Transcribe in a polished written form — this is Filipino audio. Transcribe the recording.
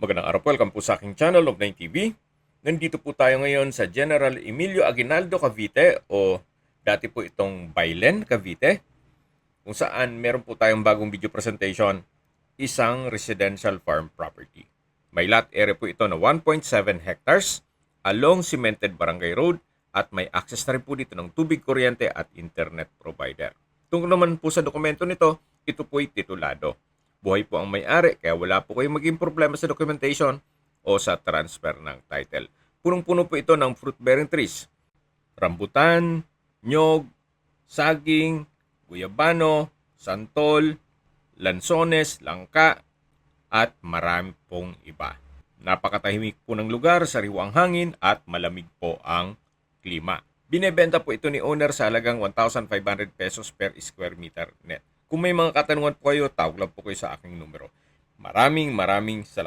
Magandang araw po, welcome po sa aking channel, Log9 TV. Nandito po tayo ngayon sa General Emilio Aguinaldo, Cavite o dati po itong Bailen, Cavite, kung saan meron po tayong bagong video presentation, isang residential farm property. May lot area po ito na 1.7 hectares along Cemented Barangay Road at may access na rin po dito ng tubig, kuryente at internet provider. Tungkol naman po sa dokumento nito, ito po'y titulado. Buhay po ang may-ari kaya wala po kayong maging problema sa documentation o sa transfer ng title. Punong-puno po ito ng fruit-bearing trees. Rambutan, nyog, saging, guyabano, santol, lansones, langka, at marami pong iba. Napakatahimik po ng lugar, sariwa ang hangin at malamig po ang klima. Binebenta po ito ni owner sa halagang 1,500 pesos per square meter net. Kung may mga katanungan po kayo, tawag lang po kayo sa aking numero. Maraming salamat.